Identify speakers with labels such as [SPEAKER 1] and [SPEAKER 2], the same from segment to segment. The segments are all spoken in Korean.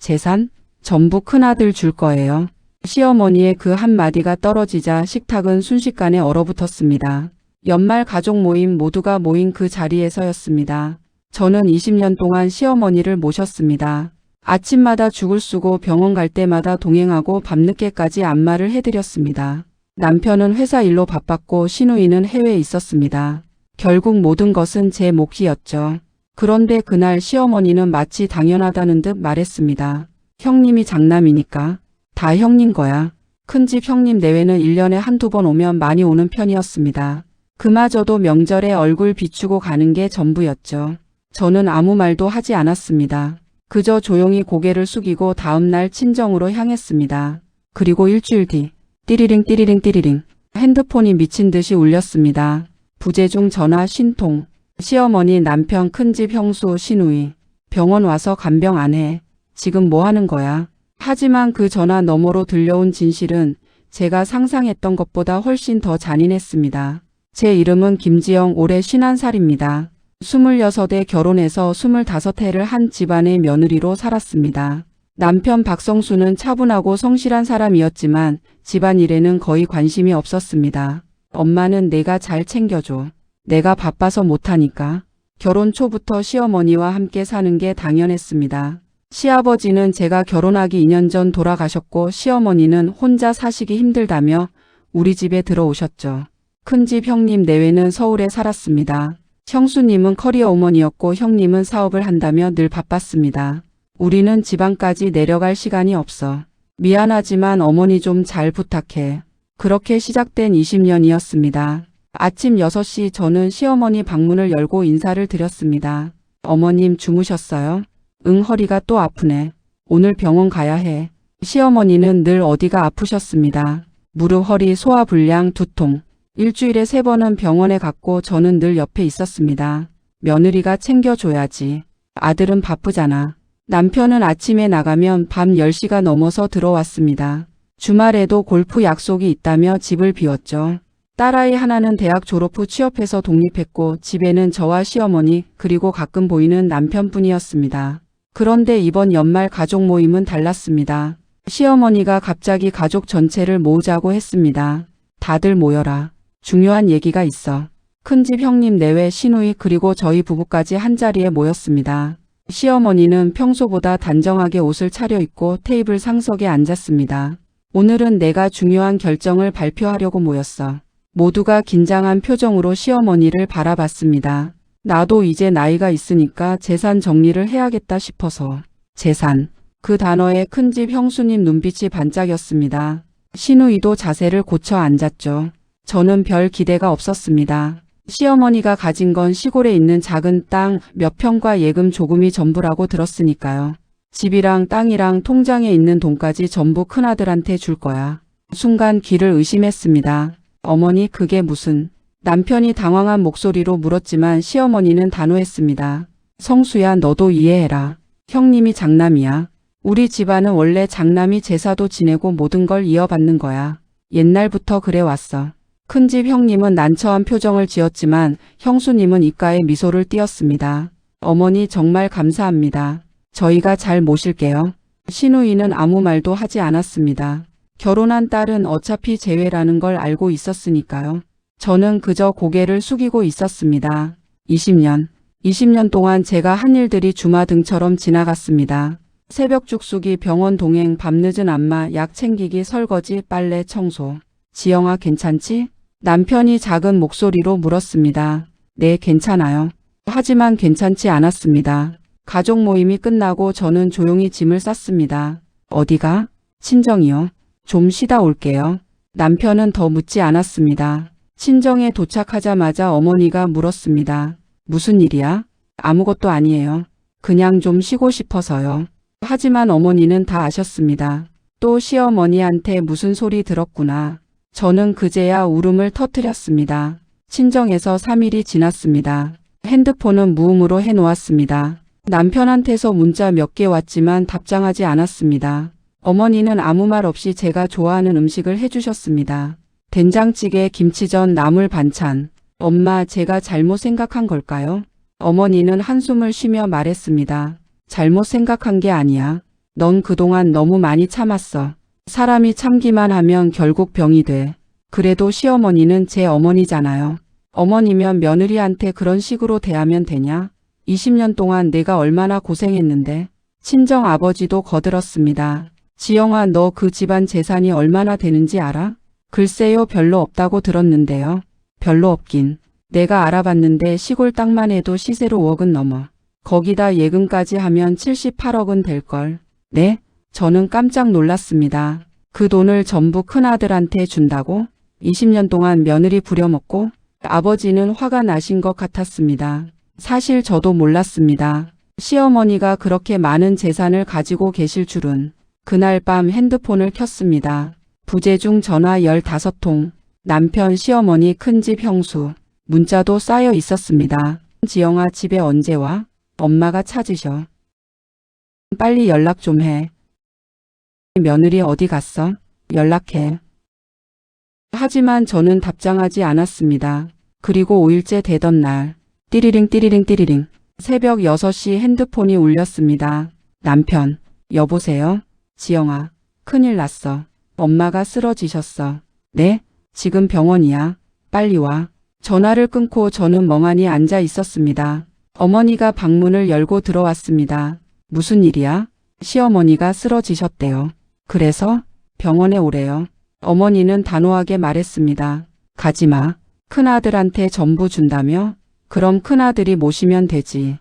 [SPEAKER 1] 재산? 전부 큰아들 줄 거예요. 시어머니의 그 한마디가 떨어지자 식탁은 순식간에 얼어붙었습니다. 연말 가족 모임 모두가 모인 그 자리에서였습니다. 저는 20년 동안 시어머니를 모셨습니다. 아침마다 죽을 쓰고 병원 갈 때마다 동행하고 밤늦게까지 안마를 해드렸습니다. 남편은 회사 일로 바빴고 시누이는 해외에 있었습니다. 결국 모든 것은 제 몫이었죠. 그런데 그날 시어머니는 마치 당연하다는 듯 말했습니다. 형님이 장남이니까 다 형님 거야. 큰집 형님 내외는 1년에 한두 번 오면 많이 오는 편이었습니다. 그마저도 명절에 얼굴 비추고 가는 게 전부였죠. 저는 아무 말도 하지 않았습니다. 그저 조용히 고개를 숙이고 다음날 친정으로 향했습니다. 그리고 일주일 뒤 띠리링 띠리링 띠리링 핸드폰이 미친 듯이 울렸습니다. 부재중 전화 신통. 시어머니, 남편, 큰집 형수, 시누이. 병원 와서 간병 안 해. 지금 뭐 하는 거야? 하지만 그 전화 너머로 들려온 진실은 제가 상상했던 것보다 훨씬 더 잔인했습니다. 제 이름은 김지영, 올해 51살입니다. 26에 결혼해서 25해를 한 집안의 며느리로 살았습니다. 남편 박성수는 차분하고 성실한 사람이었지만 집안일에는 거의 관심이 없었습니다. 엄마는 내가 잘 챙겨줘. 내가 바빠서 못하니까. 결혼 초부터 시어머니와 함께 사는 게 당연했습니다. 시아버지는 제가 결혼하기 2년 전 돌아가셨고 시어머니는 혼자 사시기 힘들다며 우리 집에 들어오셨죠. 큰집 형님 내외는 서울에 살았습니다. 형수님은 커리어 우먼이었고 형님은 사업을 한다며 늘 바빴습니다. 우리는 지방까지 내려갈 시간이 없어. 미안하지만 어머니 좀 잘 부탁해. 그렇게 시작된 20년이었습니다. 아침 6시 저는 시어머니 방문을 열고 인사를 드렸습니다. 어머님 주무셨어요? 응, 허리가 또 아프네. 오늘 병원 가야 해. 시어머니는 늘 어디가 아프셨습니다. 무릎, 허리, 소화불량, 두통. 일주일에 3번은 병원에 갔고 저는 늘 옆에 있었습니다. 며느리가 챙겨줘야지. 아들은 바쁘잖아. 남편은 아침에 나가면 밤 10시가 넘어서 들어왔습니다. 주말에도 골프 약속이 있다며 집을 비웠죠. 딸아이 하나는 대학 졸업 후 취업해서 독립했고 집에는 저와 시어머니 그리고 가끔 보이는 남편뿐이었습니다. 그런데 이번 연말 가족 모임은 달랐습니다. 시어머니가 갑자기 가족 전체를 모으자고 했습니다. 다들 모여라. 중요한 얘기가 있어. 큰집 형님 내외 시누이 그리고 저희 부부까지 한자리에 모였습니다. 시어머니는 평소보다 단정하게 옷을 차려입고 테이블 상석에 앉았습니다. 오늘은 내가 중요한 결정을 발표하려고 모였어. 모두가 긴장한 표정으로 시어머니를 바라봤습니다. 나도 이제 나이가 있으니까 재산 정리를 해야겠다 싶어서. 재산. 그 단어에 큰집 형수님 눈빛이 반짝였습니다. 시누이도 자세를 고쳐 앉았죠. 저는 별 기대가 없었습니다. 시어머니가 가진 건 시골에 있는 작은 땅 몇 평과 예금 조금이 전부라고 들었으니까요. 집이랑 땅이랑 통장에 있는 돈까지 전부 큰아들한테 줄 거야. 순간 귀를 의심했습니다. 어머니 그게 무슨... 남편이 당황한 목소리로 물었지만 시어머니는 단호했습니다. 성수야 너도 이해해라. 형님이 장남이야. 우리 집안은 원래 장남이 제사도 지내고 모든 걸 이어받는 거야. 옛날부터 그래왔어. 큰집 형님은 난처한 표정을 지었지만 형수님은 입가에 미소를 띄었습니다. 어머니 정말 감사합니다. 저희가 잘 모실게요. 시누이는 아무 말도 하지 않았습니다. 결혼한 딸은 어차피 재회라는 걸 알고 있었으니까요. 저는 그저 고개를 숙이고 있었습니다. 20년 동안 제가 한 일들이 주마등처럼 지나갔습니다. 새벽 죽수기, 병원 동행, 밤늦은 안마, 약 챙기기, 설거지, 빨래, 청소. 지영아 괜찮지? 남편이 작은 목소리로 물었습니다. 네, 괜찮아요. 하지만 괜찮지 않았습니다. 가족 모임이 끝나고 저는 조용히 짐을 쌌습니다. 어디가? 친정이요. 좀 쉬다 올게요. 남편은 더 묻지 않았습니다. 친정에 도착하자마자 어머니가 물었습니다. 무슨 일이야? 아무것도 아니에요. 그냥 좀 쉬고 싶어서요. 하지만 어머니는 다 아셨습니다. 또 시어머니한테 무슨 소리 들었구나. 저는 그제야 울음을 터뜨렸습니다. 친정에서 3일이 지났습니다. 핸드폰은 무음으로 해놓았습니다. 남편한테서 문자 몇 개 왔지만 답장하지 않았습니다. 어머니는 아무 말 없이 제가 좋아하는 음식을 해주셨습니다. 된장찌개, 김치전, 나물 반찬. 엄마, 제가 잘못 생각한 걸까요? 어머니는 한숨을 쉬며 말했습니다. 잘못 생각한 게 아니야. 넌 그동안 너무 많이 참았어. 사람이 참기만 하면 결국 병이 돼. 그래도 시어머니는 제 어머니잖아요. 어머니면 며느리한테 그런 식으로 대하면 되냐? 20년 동안 내가 얼마나 고생했는데. 친정 아버지도 거들었습니다. 지영아, 너 그 집안 재산이 얼마나 되는지 알아? 글쎄요, 별로 없다고 들었는데요. 별로 없긴. 내가 알아봤는데 시골 땅만 해도 시세로 5억은 넘어. 거기다 예금까지 하면 78억은 될걸. 네? 저는 깜짝 놀랐습니다. 그 돈을 전부 큰아들한테 준다고? 20년 동안 며느리 부려먹고? 아버지는 화가 나신 것 같았습니다. 사실 저도 몰랐습니다. 시어머니가 그렇게 많은 재산을 가지고 계실 줄은. 그날 밤 핸드폰을 켰습니다. 부재중 전화 15통. 남편, 시어머니, 큰집 형수. 문자도 쌓여 있었습니다. 지영아, 집에 언제 와? 엄마가 찾으셔. 빨리 연락 좀 해. 며느리 어디 갔어? 연락해. 하지만 저는 답장하지 않았습니다. 그리고 5일째 되던 날. 띠리링 띠리링 띠리링. 새벽 6시 핸드폰이 울렸습니다. 남편. 여보세요? 지영아. 큰일 났어. 엄마가 쓰러지셨어. 네? 지금 병원이야. 빨리 와. 전화를 끊고 저는 멍하니 앉아 있었습니다. 어머니가 방문을 열고 들어왔습니다. 무슨 일이야? 시어머니가 쓰러지셨대요. 그래서 병원에 오래요. 어머니는 단호하게 말했습니다. 가지마. 큰아들한테 전부 준다며? 그럼 큰아들이 모시면 되지.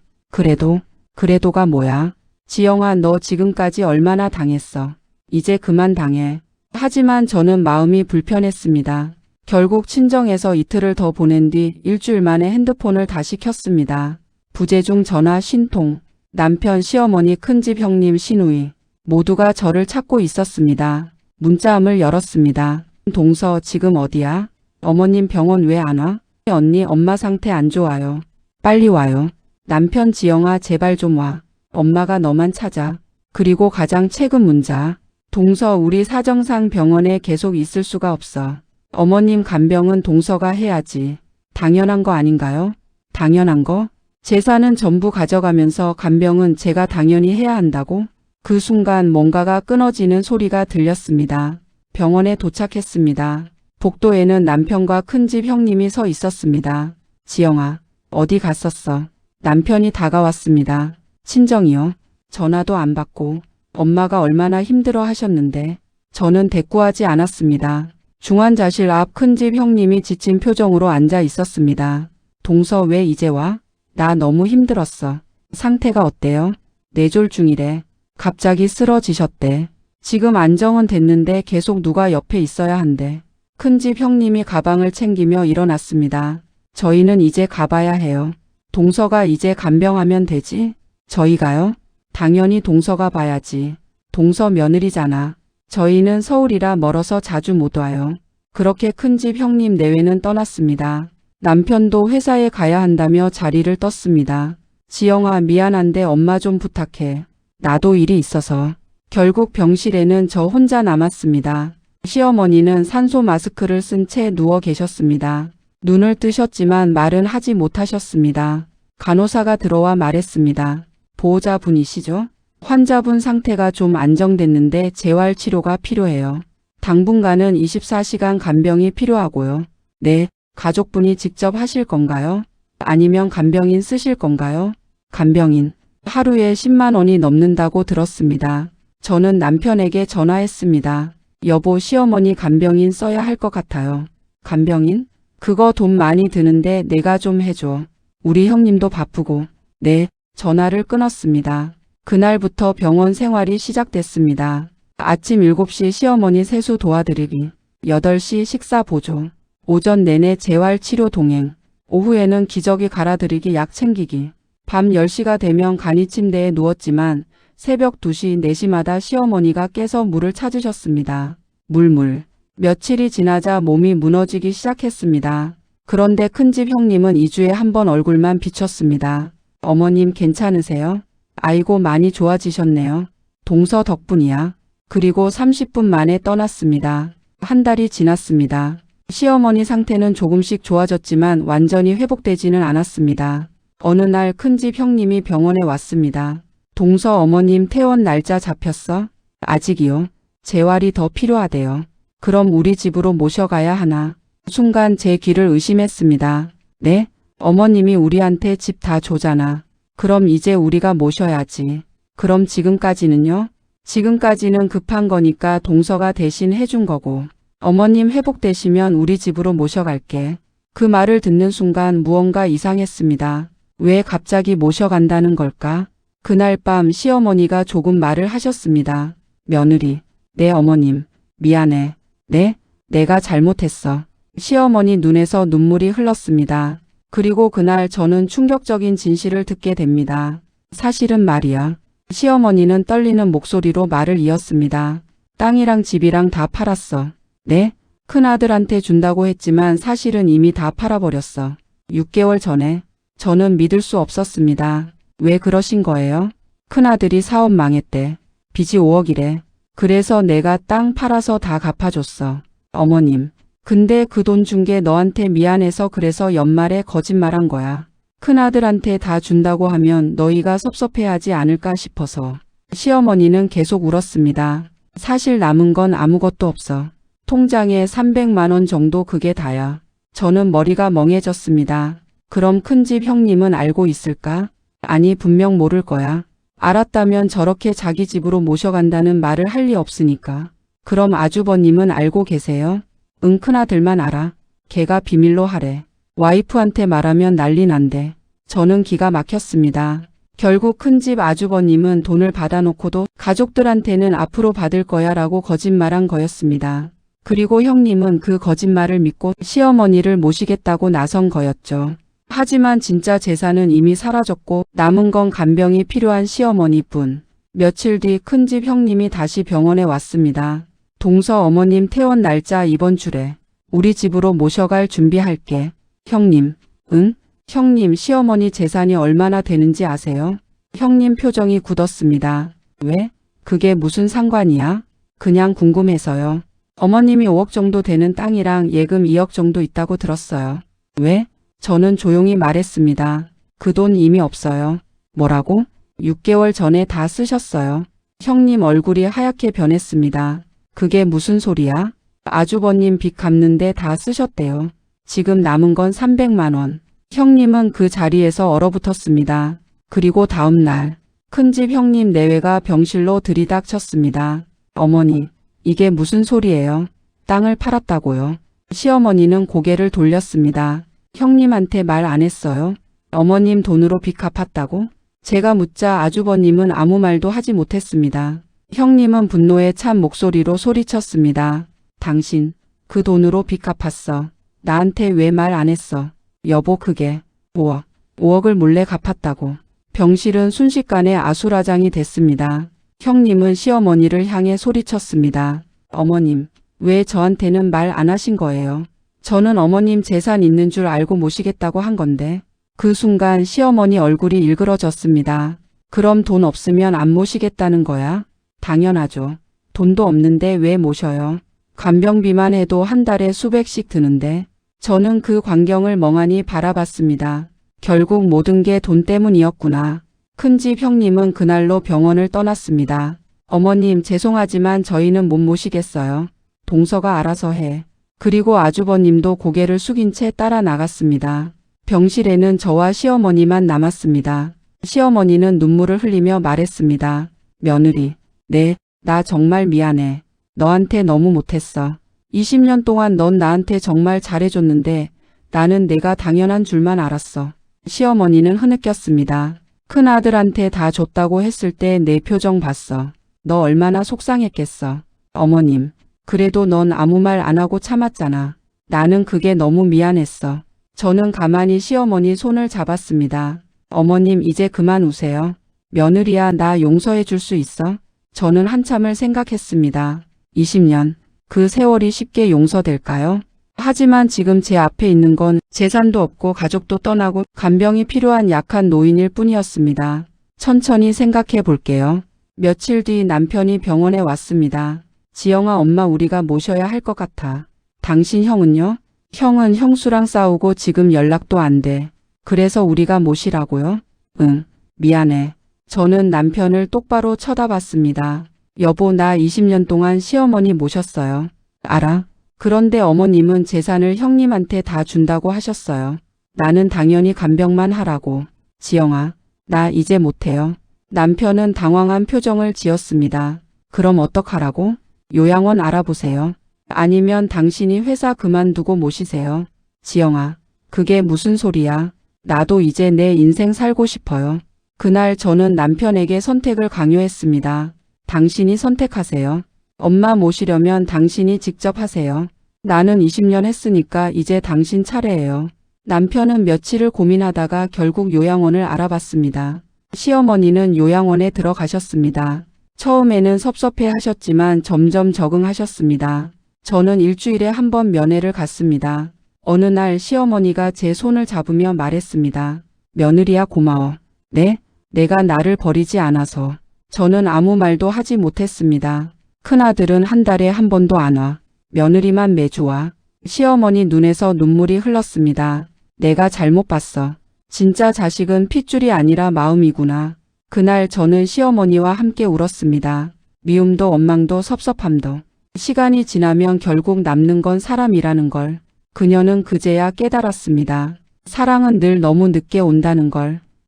[SPEAKER 1] 그래도가 뭐야? 지영아, 너 지금까지 얼마나 당했어. 이제 그만 당해. 하지만 저는 마음이 불편했습니다. 결국 친정에서 이틀을 더 보낸 뒤 일주일 만에 핸드폰을 다시 켰습니다. 부재중 전화 50통. 남편, 시어머니, 큰집 형님, 시누이. 모두가 저를 찾고 있었습니다. 문자함을 열었습니다. 동서, 지금 어디야? 어머님 병원 왜 안 와? 언니, 엄마 상태 안 좋아요. 빨리 와요. 남편, 지영아, 제발 좀 와. 엄마가 너만 찾아. 그리고 가장 최근 문자. 동서, 우리 사정상 병원에 계속 있을 수가 없어. 어머님 간병은 동서가 해야지. 당연한 거 아닌가요? 당연한 거? 재산은 전부 가져가면서 간병은 제가 당연히 해야 한다고? 그 순간 뭔가가 끊어지는 소리가 들렸습니다. 병원에 도착했습니다. 복도에는 남편과 큰집 형님이 서 있었습니다. 지영아, 어디 갔었어? 남편이 다가왔습니다. 친정이요. 전화도 안 받고. 엄마가 얼마나 힘들어 하셨는데. 저는 대꾸하지 않았습니다. 중환자실 앞 큰집 형님이 지친 표정으로 앉아 있었습니다. 동서, 왜 이제 와? 나 너무 힘들었어. 상태가 어때요? 뇌졸 중이래. 갑자기 쓰러지셨대. 지금 안정은 됐는데 계속 누가 옆에 있어야 한대. 큰집 형님이 가방을 챙기며 일어났습니다. 저희는 이제 가봐야 해요. 동서가 이제 간병하면 되지? 저희가요? 당연히 동서가 봐야지. 동서 며느리잖아. 저희는 서울이라 멀어서 자주 못 와요. 그렇게 큰집 형님 내외는 떠났습니다. 남편도 회사에 가야 한다며 자리를 떴습니다. 지영아, 미안한데 엄마 좀 부탁해. 나도 일이 있어서. 결국 병실에는 저 혼자 남았습니다. 시어머니는 산소 마스크를 쓴 채 누워 계셨습니다. 눈을 뜨셨지만 말은 하지 못하셨습니다. 간호사가 들어와 말했습니다. 보호자분이시죠? 환자분 상태가 좀 안정됐는데 재활 치료가 필요해요. 당분간은 24시간 간병이 필요하고요. 네, 가족분이 직접 하실 건가요? 아니면 간병인 쓰실 건가요? 간병인. 하루에 10만 원이 넘는다고 들었습니다. 저는 남편에게 전화했습니다. 여보, 시어머니 간병인 써야 할 것 같아요. 간병인? 그거 돈 많이 드는데 내가 좀 해줘. 우리 형님도 바쁘고. 네, 전화를 끊었습니다. 그날부터 병원 생활이 시작됐습니다. 아침 7시 시어머니 세수 도와드리기. 8시 식사 보조. 오전 내내 재활치료 동행. 오후에는 기저귀 갈아드리기 약 챙기기. 밤 10시가 되면 간이 침대에 누웠지만 새벽 2시, 4시마다 시어머니가 깨서 물을 찾으셨습니다. 물. 며칠이 지나자 몸이 무너지기 시작했습니다. 그런데 큰집 형님은 2주에 한 번 얼굴만 비쳤습니다. 어머님 괜찮으세요? 아이고, 많이 좋아지셨네요. 동서 덕분이야. 그리고 30분 만에 떠났습니다. 한 달이 지났습니다. 시어머니 상태는 조금씩 좋아졌지만 완전히 회복되지는 않았습니다. 어느 날 큰집 형님이 병원에 왔습니다. 동서 어머님 퇴원 날짜 잡혔어? 아직이요. 재활이 더 필요하대요. 그럼 우리 집으로 모셔가야 하나? 순간 제 귀를 의심했습니다. 네? 어머님이 우리한테 집 다 줘잖아. 그럼 이제 우리가 모셔야지. 그럼 지금까지는요? 지금까지는 급한 거니까 동서가 대신 해준 거고. 어머님 회복되시면 우리 집으로 모셔갈게. 그 말을 듣는 순간 무언가 이상했습니다. 왜 갑자기 모셔간다는 걸까? 그날 밤 시어머니가 조금 말을 하셨습니다. 며느리, 네 어머님, 미안해. 네? 내가 잘못했어. 시어머니 눈에서 눈물이 흘렀습니다. 그리고 그날 저는 충격적인 진실을 듣게 됩니다. 사실은 말이야. 시어머니는 떨리는 목소리로 말을 이었습니다. 땅이랑 집이랑 다 팔았어. 네? 큰아들한테 준다고 했지만 사실은 이미 다 팔아버렸어. 6개월 전에. 저는 믿을 수 없었습니다. 왜 그러신 거예요? 큰아들이 사업 망했대. 빚이 5억이래. 그래서 내가 땅 팔아서 다 갚아줬어. 어머님. 근데 그 돈 준 게 너한테 미안해서 그래서 연말에 거짓말한 거야. 큰아들한테 다 준다고 하면 너희가 섭섭해하지 않을까 싶어서. 시어머니는 계속 울었습니다. 사실 남은 건 아무것도 없어. 통장에 300만 원 정도 그게 다야. 저는 머리가 멍해졌습니다. 그럼 큰집 형님은 알고 있을까? 아니 분명 모를 거야. 알았다면 저렇게 자기 집으로 모셔간다는 말을 할 리 없으니까. 그럼 아주버님은 알고 계세요? 응 큰아들만 알아. 걔가 비밀로 하래. 와이프한테 말하면 난리 난대. 저는 기가 막혔습니다. 결국 큰집 아주버님은 돈을 받아놓고도 가족들한테는 앞으로 받을 거야 라고 거짓말한 거였습니다. 그리고 형님은 그 거짓말을 믿고 시어머니를 모시겠다고 나선 거였죠. 하지만 진짜 재산은 이미 사라졌고 남은 건 간병이 필요한 시어머니뿐. 며칠 뒤 큰집 형님이 다시 병원에 왔습니다. 동서 어머님 퇴원 날짜 이번 주래. 우리 집으로 모셔갈 준비할게. 형님, 응? 형님 시어머니 재산이 얼마나 되는지 아세요? 형님 표정이 굳었습니다. 왜? 그게 무슨 상관이야? 그냥 궁금해서요. 어머님이 5억 정도 되는 땅이랑 예금 2억 정도 있다고 들었어요. 왜? 저는 조용히 말했습니다. 그 돈 이미 없어요. 뭐라고? 6개월 전에 다 쓰셨어요. 형님 얼굴이 하얗게 변했습니다. 그게 무슨 소리야? 아주버님 빚 갚는데 다 쓰셨대요. 지금 남은 건 300만 원. 형님은 그 자리에서 얼어붙었습니다. 그리고 다음 날 큰집 형님 내외가 병실로 들이닥쳤습니다. 어머니, 이게 무슨 소리예요? 땅을 팔았다고요? 시어머니는 고개를 돌렸습니다. 형님한테 말 안 했어요? 어머님 돈으로 빚 갚았다고? 제가 묻자 아주버님은 아무 말도 하지 못했습니다. 형님은 분노에 찬 목소리로 소리쳤습니다. 당신, 그 돈으로 빚 갚았어. 나한테 왜 말 안 했어? 여보 그게 5억. 5억을 몰래 갚았다고. 병실은 순식간에 아수라장이 됐습니다. 형님은 시어머니를 향해 소리쳤습니다. 어머님, 왜 저한테는 말 안 하신 거예요? 저는 어머님 재산 있는 줄 알고 모시겠다고 한 건데. 그 순간 시어머니 얼굴이 일그러졌습니다. 그럼 돈 없으면 안 모시겠다는 거야? 당연하죠. 돈도 없는데 왜 모셔요? 간병비만 해도 한 달에 수백씩 드는데. 저는 그 광경을 멍하니 바라봤습니다. 결국 모든 게 돈 때문이었구나. 큰집 형님은 그날로 병원을 떠났습니다. 어머님 죄송하지만 저희는 못 모시겠어요. 동서가 알아서 해. 그리고 아주버님도 고개를 숙인 채 따라 나갔습니다. 병실에는 저와 시어머니만 남았습니다. 시어머니는 눈물을 흘리며 말했습니다. 며느리, 네, 나 정말 미안해. 너한테 너무 못했어. 20년 동안 넌 나한테 정말 잘해줬는데 나는 내가 당연한 줄만 알았어. 시어머니는 흐느꼈습니다. 큰아들한테 다 줬다고 했을 때 내 표정 봤어. 너 얼마나 속상했겠어. 어머님, 그래도 넌 아무 말 안 하고 참았잖아. 나는 그게 너무 미안했어. 저는 가만히 시어머니 손을 잡았습니다. 어머님 이제 그만 우세요. 며느리야 나 용서해 줄 수 있어? 저는 한참을 생각했습니다. 20년. 그 세월이 쉽게 용서될까요? 하지만 지금 제 앞에 있는 건 재산도 없고 가족도 떠나고 간병이 필요한 약한 노인일 뿐이었습니다. 천천히 생각해 볼게요. 며칠 뒤 남편이 병원에 왔습니다. 지영아 엄마 우리가 모셔야 할 것 같아. 당신 형은요? 형은 형수랑 싸우고 지금 연락도 안 돼. 그래서 우리가 모시라고요? 응, 미안해. 저는 남편을 똑바로 쳐다봤습니다. 여보, 나 20년 동안 시어머니 모셨어요. 알아? 그런데 어머님은 재산을 형님한테 다 준다고 하셨어요. 나는 당연히 간병만 하라고. 지영아, 나 이제 못해요. 남편은 당황한 표정을 지었습니다. 그럼 어떡하라고? 요양원 알아보세요. 아니면 당신이 회사 그만두고 모시세요. 지영아, 그게 무슨 소리야? 나도 이제 내 인생 살고 싶어요. 그날 저는 남편에게 선택을 강요했습니다. 당신이 선택하세요. 엄마 모시려면 당신이 직접 하세요. 나는 20년 했으니까 이제 당신 차례예요. 남편은 며칠을 고민하다가 결국 요양원을 알아봤습니다. 시어머니는 요양원에 들어가셨습니다. 처음에는 섭섭해 하셨지만 점점 적응하셨습니다. 저는 일주일에 한 번 면회를 갔습니다. 어느 날 시어머니가 제 손을 잡으며 말했습니다. 며느리야, 고마워. 네? 내가 나를 버리지 않아서. 저는 아무 말도 하지 못했습니다. 큰아들은 한 달에 한 번도 안 와. 며느리만 매주 와. 시어머니 눈에서 눈물이 흘렀습니다. 내가 잘못 봤어. 진짜 자식은 핏줄이 아니라 마음이구나. 그날 저는 시어머니와 함께 울었습니다. 미움도 원망도 섭섭함도. 시간이 지나면 결국 남는 건 사람이라는 걸. 그녀는 그제야 깨달았습니다. 사랑은 늘 너무 늦게 온다는 걸.